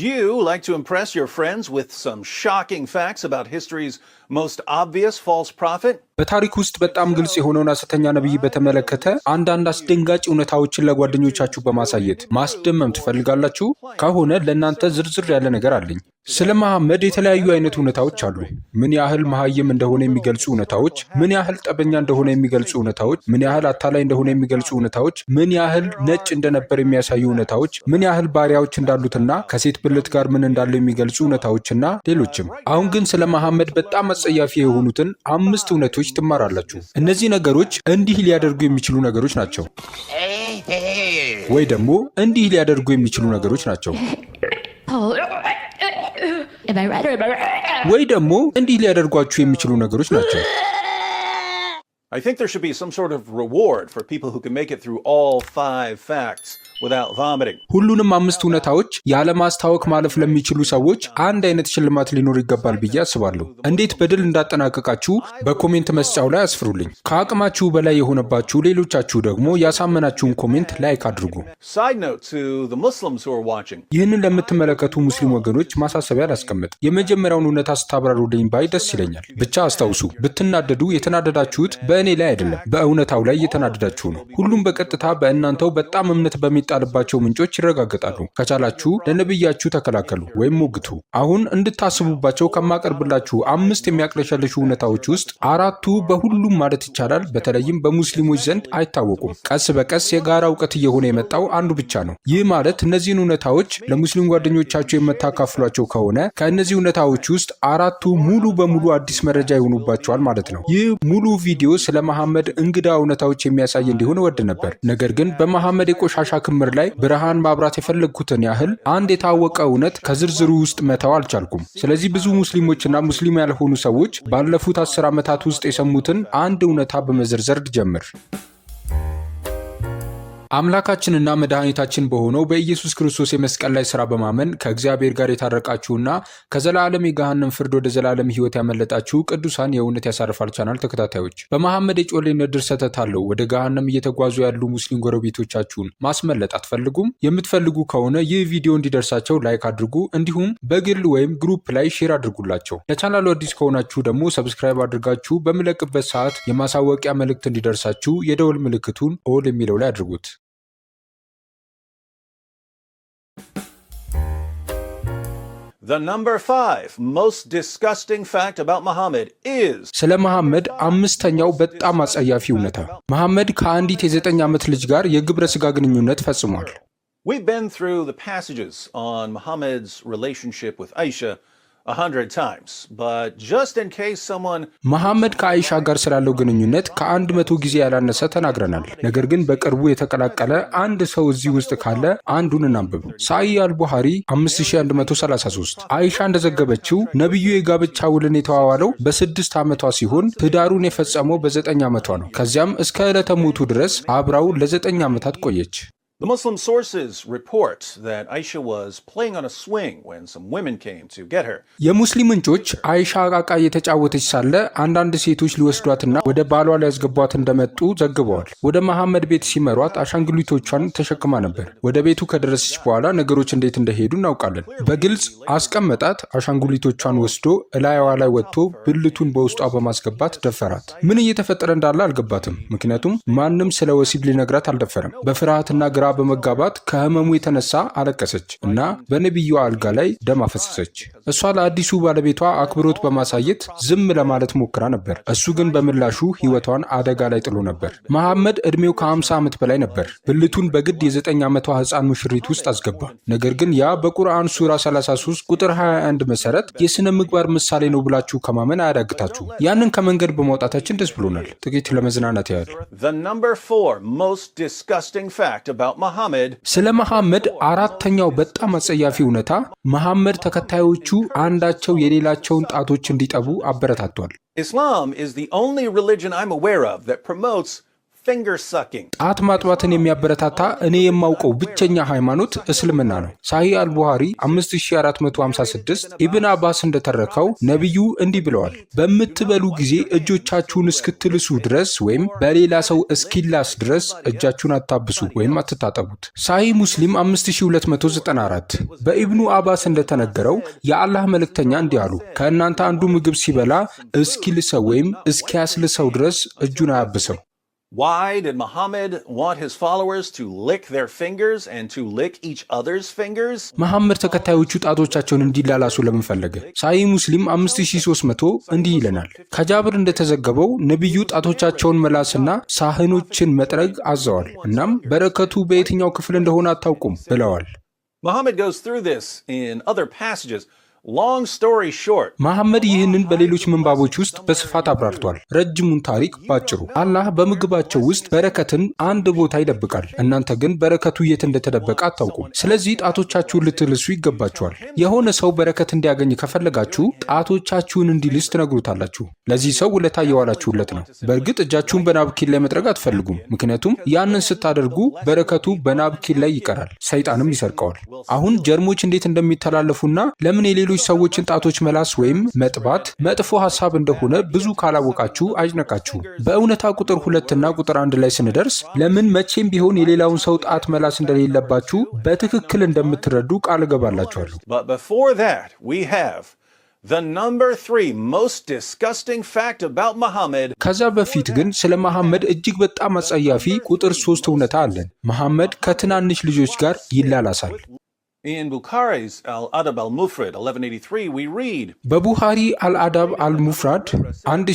Do you like to impress your friends with some shocking facts about history's most obvious false prophet? በታሪክ ውስጥ በጣም ግልጽ የሆነውን ሐሰተኛ ነብይ በተመለከተ አንዳንድ አስደንጋጭ እውነታዎችን ለጓደኞቻችሁ በማሳየት ማስደመም ትፈልጋላችሁ? ከሆነ ለእናንተ ዝርዝር ያለ ነገር አለኝ። ስለ መሐመድ የተለያዩ አይነት እውነታዎች አሉ። ምን ያህል መሐይም እንደሆነ የሚገልጹ እውነታዎች፣ ምን ያህል ጠበኛ እንደሆነ የሚገልጹ እውነታዎች፣ ምን ያህል አታላይ እንደሆነ የሚገልጹ እውነታዎች፣ ምን ያህል ነጭ እንደነበር የሚያሳዩ እውነታዎች፣ ምን ያህል ባሪያዎች እንዳሉትና ከሴት ብልት ጋር ምን እንዳለው የሚገልጹ እውነታዎችና ሌሎችም። አሁን ግን ስለ መሐመድ በጣም አጸያፊ የሆኑትን 5 እውነቶች ትማራላችሁ። እነዚህ ነገሮች እንዲህ ሊያደርጉ የሚችሉ ነገሮች ናቸው፣ ወይ ደግሞ እንዲህ ሊያደርጉ የሚችሉ ነገሮች ናቸው፣ ወይ ደግሞ እንዲህ ሊያደርጓችሁ የሚችሉ ነገሮች ናቸው። I think there should be some sort of reward for people who can make it through all 5 facts without vomiting. ሁሉንም 5 እውነታዎች ያለ ማስታወክ ማለፍ ለሚችሉ ሰዎች አንድ አይነት ሽልማት ሊኖር ይገባል ብዬ አስባለሁ። እንዴት በድል እንዳጠናቀቃችሁ በኮሜንት መስጫው ላይ አስፍሩልኝ። ከአቅማችሁ በላይ የሆነባችሁ ሌሎቻችሁ ደግሞ ያሳመናችሁን ኮሜንት ላይክ አድርጉ። Side note to the Muslims who are watching. ይህንን ለምትመለከቱ ሙስሊም ወገኖች ማሳሰቢያ ላስቀምጥ። የመጀመሪያውን እውነታ ስታብራሩልኝ ባይ ደስ ይለኛል። ብቻ አስታውሱ፣ ብትናደዱ የተናደዳችሁት በእኔ ላይ አይደለም፣ በእውነታው ላይ እየተናደዳችሁ ነው። ሁሉም በቀጥታ በእናንተው በጣም እምነት በሚጣልባቸው ምንጮች ይረጋገጣሉ። ከቻላችሁ ለነብያችሁ ተከላከሉ ወይም ሞግቱ። አሁን እንድታስቡባቸው ከማቀርብላችሁ 5 የሚያቅለሸልሹ እውነታዎች ውስጥ 4ቱ በሁሉም ማለት ይቻላል በተለይም በሙስሊሞች ዘንድ አይታወቁም። ቀስ በቀስ የጋራ እውቀት እየሆነ የመጣው አንዱ ብቻ ነው። ይህ ማለት እነዚህን እውነታዎች ለሙስሊም ጓደኞቻችሁ የምታካፍሏቸው ከሆነ ከእነዚህ እውነታዎች ውስጥ 4ቱ ሙሉ በሙሉ አዲስ መረጃ ይሆኑባቸዋል ማለት ነው። ይህ ሙሉ ቪዲዮ ስለ መሐመድ እንግዳ እውነታዎች የሚያሳይ እንዲሆን ወድ ነበር። ነገር ግን በመሐመድ የቆሻሻ ክምር ላይ ብርሃን ማብራት የፈለግኩትን ያህል አንድ የታወቀ እውነት ከዝርዝሩ ውስጥ መተው አልቻልኩም። ስለዚህ ብዙ ሙስሊሞችና ሙስሊም ያልሆኑ ሰዎች ባለፉት 10 ዓመታት ውስጥ የሰሙትን አንድ እውነታ በመዘርዘር ልጀምር። አምላካችንና መድኃኒታችን በሆነው በኢየሱስ ክርስቶስ የመስቀል ላይ ሥራ በማመን ከእግዚአብሔር ጋር የታረቃችሁና ከዘላለም የገሃነም ፍርድ ወደ ዘላለም ሕይወት ያመለጣችሁ ቅዱሳን የእውነት ያሳርፋል ቻናል ተከታታዮች፣ በመሐመድ የጮሌነት ድርሰት አለው ወደ ገሃነም እየተጓዙ ያሉ ሙስሊም ጎረቤቶቻችሁን ማስመለጥ አትፈልጉም? የምትፈልጉ ከሆነ ይህ ቪዲዮ እንዲደርሳቸው ላይክ አድርጉ፣ እንዲሁም በግል ወይም ግሩፕ ላይ ሼር አድርጉላቸው። ለቻናሉ አዲስ ከሆናችሁ ደግሞ ሰብስክራይብ አድርጋችሁ በምለቅበት ሰዓት የማሳወቂያ መልእክት እንዲደርሳችሁ የደወል ምልክቱን ኦል የሚለው ላይ አድርጉት። The number 5 most disgusting fact about Muhammad is ስለ መሐመድ 5ኛው በጣም አጸያፊ እውነታ፣ መሐመድ ከአንዲት የ9 ዓመት ልጅ ጋር የግብረ ሥጋ ግንኙነት ፈጽሟል። We've been through the passages on Muhammad's relationship with Aisha 100 times, but just in case someone መሐመድ ከአይሻ ጋር ስላለው ግንኙነት ከ100 ጊዜ ያላነሰ ተናግረናል። ነገር ግን በቅርቡ የተቀላቀለ አንድ ሰው እዚህ ውስጥ ካለ አንዱን እናንብብ። ሳሂህ አልቡኻሪ 5133 አይሻ እንደዘገበችው ነብዩ የጋብቻ ውልን የተዋዋለው በ6 ዓመቷ ሲሆን ትዳሩን የፈጸመው በ9 ዓመቷ ነው። ከዚያም እስከ ዕለተ ሞቱ ድረስ አብራው ለ9 ዓመታት ቆየች። The Muslim sources report that Aisha was playing on a swing when some women came to get her. የሙስሊም ምንጮች አይሻ አቃቃ እየተጫወተች ሳለ አንዳንድ ሴቶች ሊወስዷትና ወደ ባሏ ሊያስገቧት እንደመጡ ዘግበዋል። ወደ መሐመድ ቤት ሲመሯት አሻንጉሊቶቿን ተሸክማ ነበር። ወደ ቤቱ ከደረሰች በኋላ ነገሮች እንዴት እንደሄዱ እናውቃለን። በግልጽ አስቀመጣት። አሻንጉሊቶቿን ወስዶ እላይዋ ላይ ወጥቶ ብልቱን በውስጧ በማስገባት ደፈራት። ምን እየተፈጠረ እንዳለ አልገባትም፣ ምክንያቱም ማንም ስለ ወሲብ ሊነግራት አልደፈረም። በፍርሃትና ግራ በመጋባት ከህመሙ የተነሳ አለቀሰች እና በነቢዩ አልጋ ላይ ደም አፈሰሰች። እሷ ለአዲሱ ባለቤቷ አክብሮት በማሳየት ዝም ለማለት ሞክራ ነበር። እሱ ግን በምላሹ ህይወቷን አደጋ ላይ ጥሎ ነበር። መሐመድ ዕድሜው ከ50 ዓመት በላይ ነበር። ብልቱን በግድ የ9 ዓመቷ ህፃን ሙሽሪት ውስጥ አስገባ። ነገር ግን ያ በቁርአን ሱራ 33 ቁጥር 21 መሰረት የሥነ ምግባር ምሳሌ ነው ብላችሁ ከማመን አያዳግታችሁ። ያንን ከመንገድ በማውጣታችን ደስ ብሎናል። ጥቂት ለመዝናናት ያህል The number 4 most disgusting fact about Muhammad ስለ መሐመድ 4ኛው በጣም አጸያፊ እውነታ፣ መሐመድ ተከታዮቹ አንዳቸው የሌላቸውን ጣቶች እንዲጠቡ አበረታቷል። Islam is the only religion I'm aware of that promotes finger sucking. ጣት ማጥባትን የሚያበረታታ እኔ የማውቀው ብቸኛ ሃይማኖት እስልምና ነው። ሳሂህ አልቡኻሪ 5456 ኢብን አባስ እንደተረከው ነቢዩ እንዲህ ብለዋል፣ በምትበሉ ጊዜ እጆቻችሁን እስክትልሱ ድረስ ወይም በሌላ ሰው እስኪላስ ድረስ እጃችሁን አታብሱ ወይም አትታጠቡት። ሳሂህ ሙስሊም 5294 በኢብኑ አባስ እንደተነገረው የአላህ መልእክተኛ እንዲህ አሉ፣ ከእናንተ አንዱ ምግብ ሲበላ እስኪልሰው ወይም እስኪያስልሰው ድረስ እጁን አያብሰው። Why did Muhammad want his followers to lick their fingers and to lick each other's fingers? መሐመድ ተከታዮቹ ጣቶቻቸውን እንዲላላሱ ለምን ፈለገ? ሳሂህ ሙስሊም 5300 እንዲህ ይለናል። ከጃብር እንደተዘገበው ነቢዩ ጣቶቻቸውን መላስና ሳህኖችን መጥረግ አዘዋል። እናም በረከቱ በየትኛው ክፍል እንደሆነ አታውቁም ብለዋል። Muhammad goes through this in other passages. Long story short, መሐመድ ይህንን በሌሎች ምንባቦች ውስጥ በስፋት አብራርቷል። ረጅሙን ታሪክ ባጭሩ፣ አላህ በምግባቸው ውስጥ በረከትን አንድ ቦታ ይደብቃል። እናንተ ግን በረከቱ የት እንደተደበቀ አታውቁም። ስለዚህ ጣቶቻችሁን ልትልሱ ይገባችኋል። የሆነ ሰው በረከት እንዲያገኝ ከፈለጋችሁ ጣቶቻችሁን እንዲልስ ትነግሩታላችሁ። ለዚህ ሰው ውለታ እየዋላችሁለት ነው። በእርግጥ እጃችሁን በናፕኪን ላይ መጥረግ አትፈልጉም፣ ምክንያቱም ያንን ስታደርጉ በረከቱ በናፕኪን ላይ ይቀራል፣ ሰይጣንም ይሰርቀዋል። አሁን ጀርሞች እንዴት እንደሚተላለፉና ለምን ሌሎች ሰዎችን ጣቶች መላስ ወይም መጥባት መጥፎ ሐሳብ እንደሆነ ብዙ ካላወቃችሁ አይጭነቃችሁ። በእውነታ ቁጥር 2 እና ቁጥር 1 ላይ ስንደርስ ለምን መቼም ቢሆን የሌላውን ሰው ጣት መላስ እንደሌለባችሁ በትክክል እንደምትረዱ ቃል እገባላችኋለሁ። But before that, we have the number 3 most disgusting fact about Muhammad. ከዛ በፊት ግን ስለ መሐመድ እጅግ በጣም አጸያፊ ቁጥር 3 እውነታ አለን። መሐመድ ከትናንሽ ልጆች ጋር ይላላሳል። In Bukhari's Al-Adab al-Mufrad 1183 we read, በቡኻሪ አልአዳብ አልሙፍራድ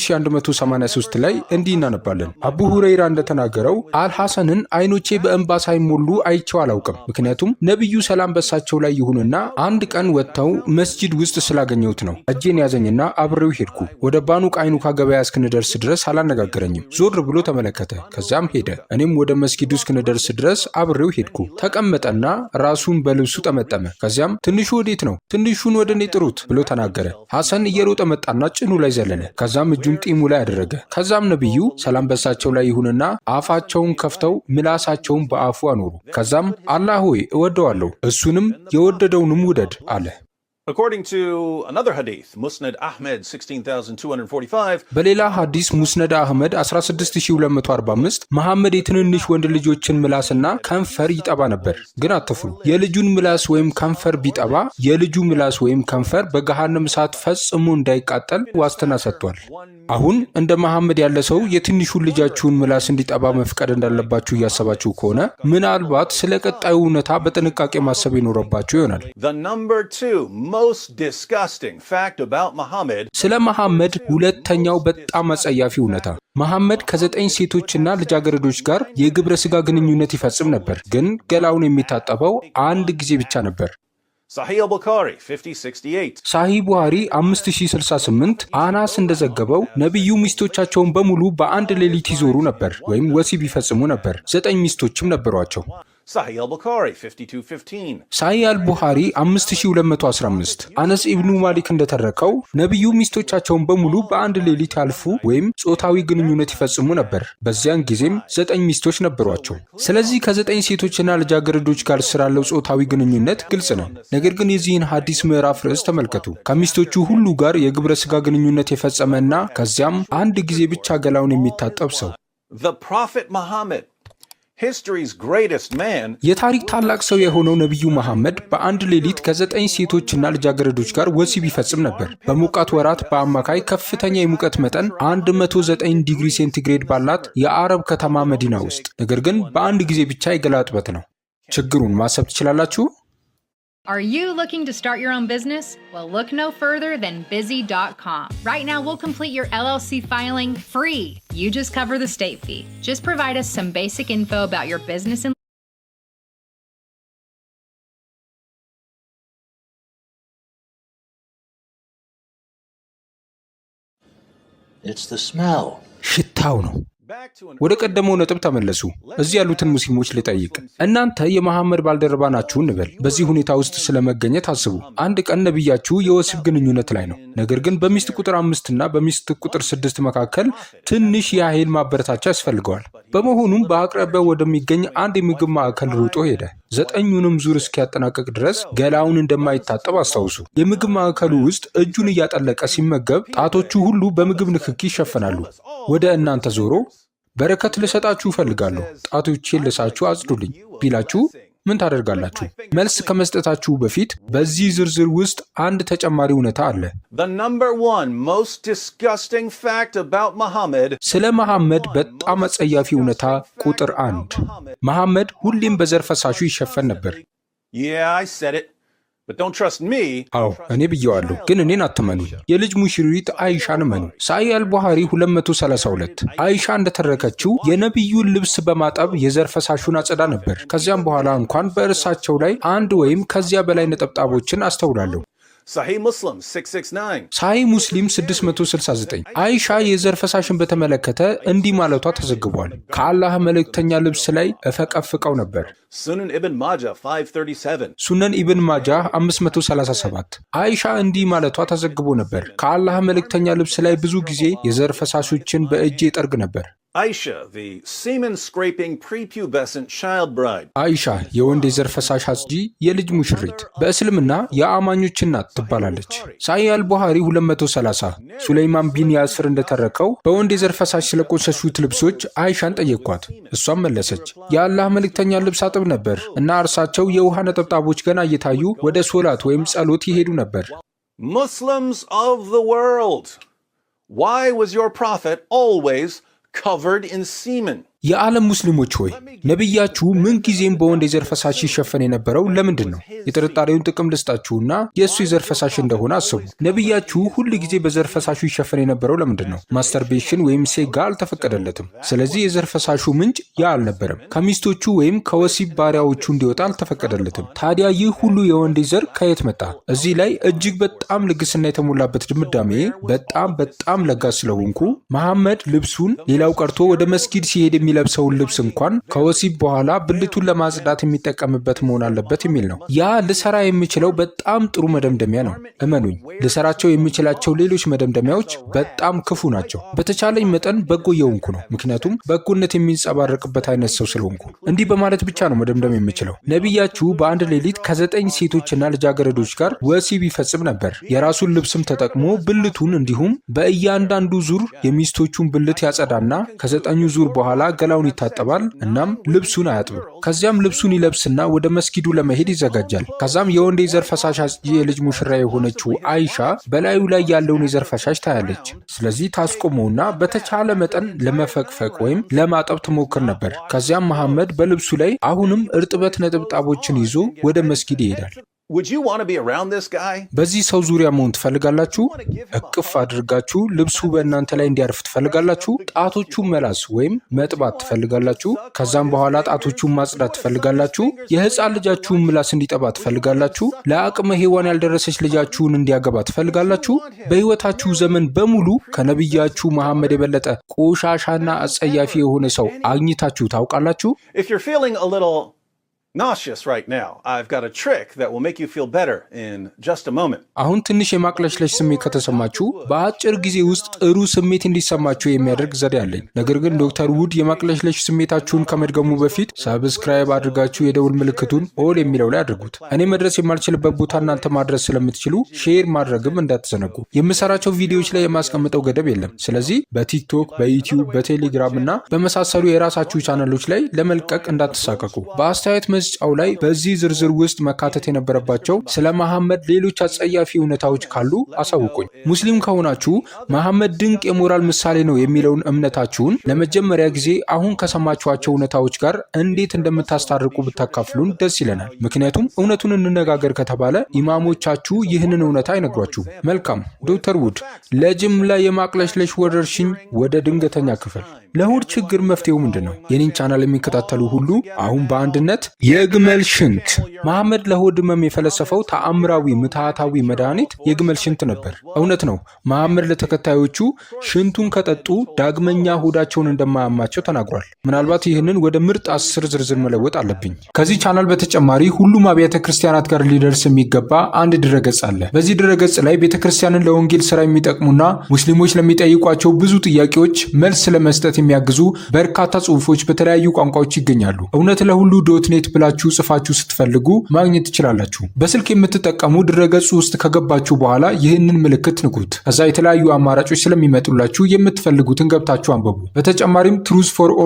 1183 ላይ እንዲህ እናነባለን። አቡ ሁረይራ እንደተናገረው አልሐሰንን አይኖቼ በእንባ ሳይሞሉ አይቼው አላውቅም፣ ምክንያቱም ነቢዩ ሰላም በሳቸው ላይ ይሁንና አንድ ቀን ወጥተው መስጂድ ውስጥ ስላገኘሁት ነው። እጄን ያዘኝና አብሬው ሄድኩ። ወደ ባኑ ቃይኑካ ገበያ እስክንደርስ ድረስ አላነጋገረኝም። ዞር ብሎ ተመለከተ፣ ከዛም ሄደ። እኔም ወደ መስጊዱ እስክንደርስ ድረስ አብሬው ሄድኩ። ተቀመጠና ራሱን በልብሱ መጠመ። ከዚያም ትንሹ ወዴት ነው? ትንሹን ወደ እኔ ጥሩት ብሎ ተናገረ። ሐሰን እየሮጠ መጣና ጭኑ ላይ ዘለለ። ከዛም እጁን ጢሙ ላይ አደረገ። ከዛም ነቢዩ ሰላም በሳቸው ላይ ይሁንና አፋቸውን ከፍተው ምላሳቸውን በአፉ አኖሩ። ከዛም አላህ ሆይ እወደዋለሁ፣ እሱንም የወደደውንም ውደድ አለ። According to another hadith, Musnad Ahmed 16245, በሌላ ሐዲስ ሙስነድ አህመድ 16245 መሐመድ የትንንሽ ወንድ ልጆችን ምላስና ከንፈር ይጠባ ነበር። ግን አትፍሩ፣ የልጁን ምላስ ወይም ከንፈር ቢጠባ የልጁ ምላስ ወይም ከንፈር በገሃነም እሳት ፈጽሞ እንዳይቃጠል ዋስትና ሰጥቷል። አሁን እንደ መሐመድ ያለ ሰው የትንሹን ልጃችሁን ምላስ እንዲጠባ መፍቀድ እንዳለባችሁ እያሰባችሁ ከሆነ ምናልባት ስለ ቀጣዩ እውነታ በጥንቃቄ ማሰብ ይኖርባችሁ ይሆናል። the number 2 most disgusting fact about Muhammad, ስለ መሐመድ ሁለተኛው በጣም አጸያፊ እውነታ፣ መሐመድ ከ9 ሴቶችና ልጃገረዶች ጋር የግብረ ሥጋ ግንኙነት ይፈጽም ነበር፣ ግን ገላውን የሚታጠበው አንድ ጊዜ ብቻ ነበር። Sahih al-Bukhari 5068. ሳሂህ ቡኻሪ 5068 አናስ እንደዘገበው ነቢዩ ሚስቶቻቸውን በሙሉ በአንድ ሌሊት ይዞሩ ነበር ወይም ወሲብ ይፈጽሙ ነበር። 9 ሚስቶችም ነበሯቸው። Sahih al-Bukhari 5215. ሳሂህ አልቡኻሪ 5215 አነስ ኢብኑ ማሊክ እንደተረከው ነቢዩ ሚስቶቻቸውን በሙሉ በአንድ ሌሊት ያልፉ ወይም ጾታዊ ግንኙነት ይፈጽሙ ነበር። በዚያን ጊዜም 9 ሚስቶች ነበሯቸው። ስለዚህ ከ9 ሴቶችና ልጃገረዶች ጋር ስላለው ጾታዊ ግንኙነት ግልጽ ነው። ነገር ግን የዚህን ሐዲስ ምዕራፍ ርዕስ ተመልከቱ። ከሚስቶቹ ሁሉ ጋር የግብረ ሥጋ ግንኙነት የፈጸመና ከዚያም አንድ ጊዜ ብቻ ገላውን የሚታጠብ ሰው The Prophet Muhammad, history's greatest man, የታሪክ ታላቅ ሰው የሆነው ነቢዩ መሐመድ በአንድ ሌሊት ከ9 ሴቶችና ልጃገረዶች ጋር ወሲብ ይፈጽም ነበር። በሙቀት ወራት በአማካይ ከፍተኛ የሙቀት መጠን 109 ዲግሪ ሴንቲግሬድ ባላት የአረብ ከተማ መዲና ውስጥ። ነገር ግን በአንድ ጊዜ ብቻ የገላ እጥበት ነው። ችግሩን ማሰብ ትችላላችሁ? Are you looking to start your own business? Well, look no further than Busy.com. Right now, we'll complete your LLC filing free. You just cover the state fee. Just provide us some basic info about your business and It's the smell. ሽታው ነው። ወደ ቀደመው ነጥብ ተመለሱ። እዚህ ያሉትን ሙስሊሞች ልጠይቅ። እናንተ የመሐመድ ባልደረባ ናችሁ እንበል። በዚህ ሁኔታ ውስጥ ስለመገኘት አስቡ። አንድ ቀን ነቢያችሁ የወሲብ ግንኙነት ላይ ነው። ነገር ግን በሚስት ቁጥር 5 እና በሚስት ቁጥር 6 መካከል ትንሽ የኃይል ማበረታቻ ያስፈልገዋል። በመሆኑም በአቅራቢያው ወደሚገኝ አንድ የምግብ ማዕከል ሮጦ ሄደ። 9ኙንም ዙር እስኪያጠናቀቅ ድረስ ገላውን እንደማይታጠብ አስታውሱ። የምግብ ማዕከሉ ውስጥ እጁን እያጠለቀ ሲመገብ ጣቶቹ ሁሉ በምግብ ንክኪ ይሸፈናሉ። ወደ እናንተ ዞሮ በረከት ልሰጣችሁ እፈልጋለሁ፣ ጣቶቼን ልሳችሁ አጽዱልኝ ቢላችሁ ምን ታደርጋላችሁ? መልስ ከመስጠታችሁ በፊት በዚህ ዝርዝር ውስጥ አንድ ተጨማሪ እውነታ አለ። ስለ መሐመድ በጣም አጸያፊ እውነታ ቁጥር 1፣ መሐመድ ሁሌም በዘር ፈሳሹ ይሸፈን ነበር። አዎ እኔ ብየዋለሁ፣ ግን እኔን አትመኑኝ። የልጅ ሙሽሪት አይሻን እመኑ። ሳሂህ አልቡኻሪ 232 አይሻ እንደተረከችው የነቢዩን ልብስ በማጠብ የዘር ፈሳሹን አጸዳ ነበር። ከዚያም በኋላ እንኳን በእርሳቸው ላይ አንድ ወይም ከዚያ በላይ ነጠብጣቦችን አስተውላለሁ። ሳሂህ ሙስሊም 669 ሳሂህ ሙስሊም 669 አይሻ የዘር ፈሳሽን በተመለከተ እንዲህ ማለቷ ተዘግቧል። ከአላህ መልእክተኛ ልብስ ላይ እፈቀፍቀው ነበር። ሱነን ኢብን ማጃህ 537 ሱነን ኢብን ማጃህ 537 አይሻ እንዲህ ማለቷ ተዘግቦ ነበር። ከአላህ መልእክተኛ ልብስ ላይ ብዙ ጊዜ የዘር ፈሳሾችን በእጄ ጠርግ ነበር። Aisha, the semen-scraping prepubescent child bride. አይሻ የወንድ የዘር ፈሳሽ አጽጂ የልጅ ሙሽሪት በእስልምና የአማኞች እናት ትባላለች። ሳሂህ አልቡኻሪ 230 ሱለይማን ቢን ያስር እንደተረከው በወንድ የዘር ፈሳሽ ስለቆሸሹት ልብሶች አይሻን ጠየቅኳት። እሷም መለሰች የአላህ መልእክተኛ ልብስ አጥብ ነበር እና እርሳቸው የውሃ ነጠብጣቦች ገና እየታዩ ወደ ሶላት ወይም ጸሎት ይሄዱ ነበር። Muslims of the world, why was your prophet always covered in semen? የዓለም ሙስሊሞች ሆይ ነቢያችሁ ምንጊዜም በወንድ የዘር ፈሳሽ ይሸፈን የነበረው ለምንድን ነው? የጥርጣሬውን ጥቅም ልስጣችሁና የእሱ የዘር ፈሳሽ እንደሆነ አስቡ። ነቢያችሁ ሁል ጊዜ በዘር ፈሳሹ ይሸፈን የነበረው ለምንድን ነው? ማስተርቤሽን ወይም ሴጋ አልተፈቀደለትም። ስለዚህ የዘር ፈሳሹ ምንጭ ያ አልነበረም። ከሚስቶቹ ወይም ከወሲብ ባሪያዎቹ እንዲወጣ አልተፈቀደለትም። ታዲያ ይህ ሁሉ የወንድ ዘር ከየት መጣ? እዚህ ላይ እጅግ በጣም ልግስና የተሞላበት ድምዳሜ በጣም ለጋስ ስለሆንኩ መሐመድ ልብሱን ሌላው ቀርቶ ወደ መስጊድ ሲሄድ የሚለብሰውን ልብስ እንኳን ከወሲብ በኋላ ብልቱን ለማጽዳት የሚጠቀምበት መሆን አለበት የሚል ነው። ያ ልሰራ የሚችለው በጣም ጥሩ መደምደሚያ ነው። እመኑኝ፣ ልሰራቸው የሚችላቸው ሌሎች መደምደሚያዎች በጣም ክፉ ናቸው። በተቻለኝ መጠን በጎ የሆንኩ ነው፣ ምክንያቱም በጎነት የሚንጸባረቅበት አይነት ሰው ስለሆንኩ። እንዲህ በማለት ብቻ ነው መደምደም የምችለው። ነቢያችሁ በአንድ ሌሊት ከ9 ሴቶችና ልጃገረዶች ጋር ወሲብ ይፈጽም ነበር። የራሱን ልብስም ተጠቅሞ ብልቱን እንዲሁም በእያንዳንዱ ዙር የሚስቶቹን ብልት ያጸዳና ከ9ኙ ዙር በኋላ ገላውን ይታጠባል። እናም ልብሱን አያጥብም። ከዚያም ልብሱን ይለብስና ወደ መስጊዱ ለመሄድ ይዘጋጃል። ከዛም የወንድ የዘር ፈሳሽ አጽጂ የልጅ ሙሽራ የሆነችው አይሻ በላዩ ላይ ያለውን የዘር ፈሳሽ ታያለች። ስለዚህ ታስቆመውና በተቻለ መጠን ለመፈቅፈቅ ወይም ለማጠብ ትሞክር ነበር። ከዚያም መሐመድ በልብሱ ላይ አሁንም እርጥበት ነጠብጣቦችን ይዞ ወደ መስጊድ ይሄዳል። Would you want to be around this guy? በዚህ ሰው ዙሪያ መሆን ትፈልጋላችሁ? እቅፍ አድርጋችሁ ልብሱ በእናንተ ላይ እንዲያርፍ ትፈልጋላችሁ? ጣቶቹን መላስ ወይም መጥባት ትፈልጋላችሁ? ከዛም በኋላ ጣቶቹን ማጽዳት ትፈልጋላችሁ? የህፃን ልጃችሁን ምላስ እንዲጠባ ትፈልጋላችሁ? ለአቅመ ሔዋን ያልደረሰች ልጃችሁን እንዲያገባ ትፈልጋላችሁ? በህይወታችሁ ዘመን በሙሉ ከነቢያችሁ መሐመድ የበለጠ ቆሻሻና አጸያፊ የሆነ ሰው አግኝታችሁ ታውቃላችሁ? If you're feeling a little nauseous right now, I've got a trick that will make you feel better in just a moment. አሁን ትንሽ የማቅለሽለሽ ስሜት ከተሰማችሁ በአጭር ጊዜ ውስጥ ጥሩ ስሜት እንዲሰማችሁ የሚያደርግ ዘዴ አለኝ። ነገር ግን ዶክተር ውድ የማቅለሽለሽ ስሜታችሁን ከመድገሙ በፊት ሰብስክራይብ አድርጋችሁ የደውል ምልክቱን ኦል የሚለው ላይ አድርጉት። እኔ መድረስ የማልችልበት ቦታ እናንተ ማድረስ ስለምትችሉ ሼር ማድረግም እንዳትዘነጉ። የምሰራቸው ቪዲዮዎች ላይ የማስቀምጠው ገደብ የለም። ስለዚህ በቲክቶክ፣ በዩቲዩብ፣ በቴሌግራም እና በመሳሰሉ የራሳችሁ ቻናሎች ላይ ለመልቀቅ እንዳትሳቀቁ። በአስተያየት ጫው ላይ በዚህ ዝርዝር ውስጥ መካተት የነበረባቸው ስለ መሐመድ ሌሎች አጸያፊ እውነታዎች ካሉ አሳውቁኝ። ሙስሊም ከሆናችሁ መሐመድ ድንቅ የሞራል ምሳሌ ነው የሚለውን እምነታችሁን ለመጀመሪያ ጊዜ አሁን ከሰማችኋቸው እውነታዎች ጋር እንዴት እንደምታስታርቁ ብታካፍሉን ደስ ይለናል። ምክንያቱም እውነቱን እንነጋገር ከተባለ ኢማሞቻችሁ ይህንን እውነታ አይነግሯችሁም። መልካም ዶክተር ውድ፣ ለጅምላ የማቅለሽለሽ ወረርሽኝ ወደ ድንገተኛ ክፍል ለሆድ ችግር መፍትሄው ምንድነው? የኔን ቻናል የሚከታተሉ ሁሉ አሁን በአንድነት የግመል ሽንት። መሐመድ ለሆድ ህመም የፈለሰፈው ተአምራዊ ምትሃታዊ መድኃኒት የግመል ሽንት ነበር። እውነት ነው። መሐመድ ለተከታዮቹ ሽንቱን ከጠጡ ዳግመኛ ሆዳቸውን እንደማያማቸው ተናግሯል። ምናልባት ይህንን ወደ ምርጥ 10 ዝርዝር መለወጥ አለብኝ። ከዚህ ቻናል በተጨማሪ ሁሉም አብያተ ክርስቲያናት ጋር ሊደርስ የሚገባ አንድ ድረገጽ አለ። በዚህ ድረገጽ ላይ ቤተክርስቲያንን ለወንጌል ስራ የሚጠቅሙና ሙስሊሞች ለሚጠይቋቸው ብዙ ጥያቄዎች መልስ ለመስጠት የሚያግዙ በርካታ ጽሁፎች በተለያዩ ቋንቋዎች ይገኛሉ። እውነት ለሁሉ .ኔት ብላችሁ ጽፋችሁ ስትፈልጉ ማግኘት ትችላላችሁ። በስልክ የምትጠቀሙ ድረገጹ ውስጥ ከገባችሁ በኋላ ይህንን ምልክት ንኩት። ከዛ የተለያዩ አማራጮች ስለሚመጡላችሁ የምትፈልጉትን ገብታችሁ አንብቡ። በተጨማሪም ትሩዝ ፎር ኦል